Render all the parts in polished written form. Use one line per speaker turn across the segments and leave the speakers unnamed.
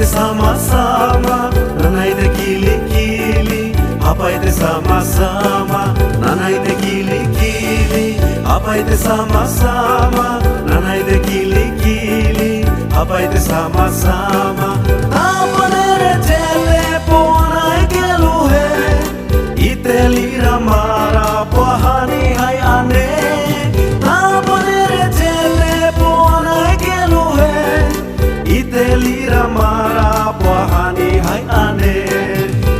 ite sama-sama, nana ite kili-kili. Apa ite sama-sama, nana ite kili-kili. Apa ite sama-sama, nana ite kili-kili. Apa ite sama-sama. Apa nere telepona keluhe, ite lira mara pahani hai ane. Apa nere telepona keluhe, ite lira mara pahani hai ane.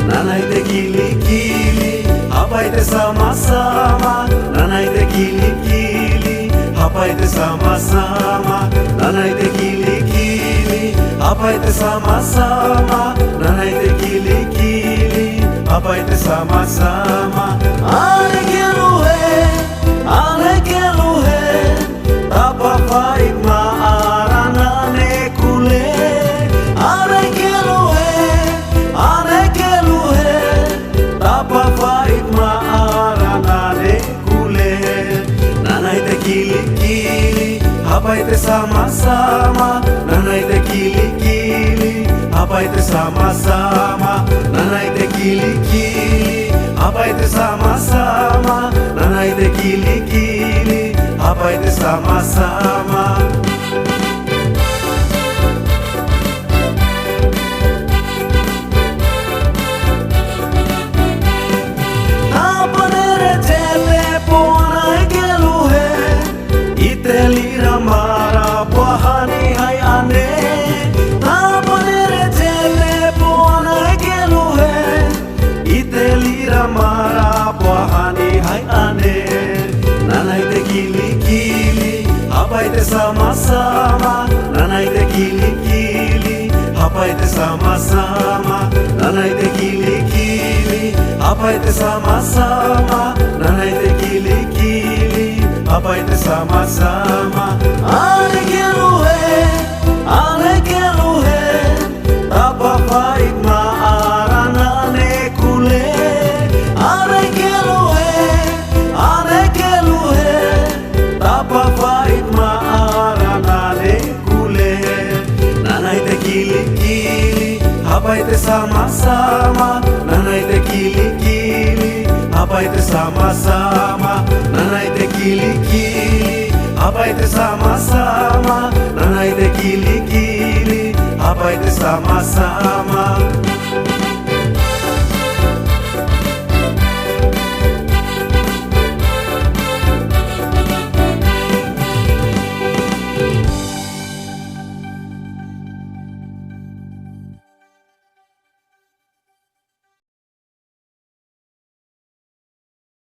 Nana ite kili-kili, apa ite sama-sama, nana ite kili-kili. Apa ite sama-sama, nana ite kili-kili. Apa ite sama-sama, nana ite kili-kili. Apa ite sama-sama. Ane keluhe, tapa faik maarana ne kule. Ane keluhe, tapa faik maarana ne kule. Nana ite kili-kili, apa ite sama-sama, nana ite kili-kili. Apa ite sama-sama, nana ite kili-kili. Apa ite sama-sama, nana ite kili-kili. Apa ite sama-sama. Apa nere telepona keluhe, ite lira mara pahani hai ane. Apa nere telepona keluhe, ite lira mara pahani hai ane. Nana ite kili-kili, apa ite sama-sama, nana ite kili-kili. Apa ite sama-sama, nana ite kili-kili. Apa ite sama-sama, nana ite kili-kili. Apa ite sama-sama. Ane keluhe, tapa faik maarana ne kule. Ane keluhe, tapa faik maarana ne kule. Nana ite kili-kili, apa ite sama-sama, nana ite kili-kili. Apa ite sama-sama, nana ite kili-kili. Apa ite sama-sama, nana ite kili-kili. Apa ite sama-sama.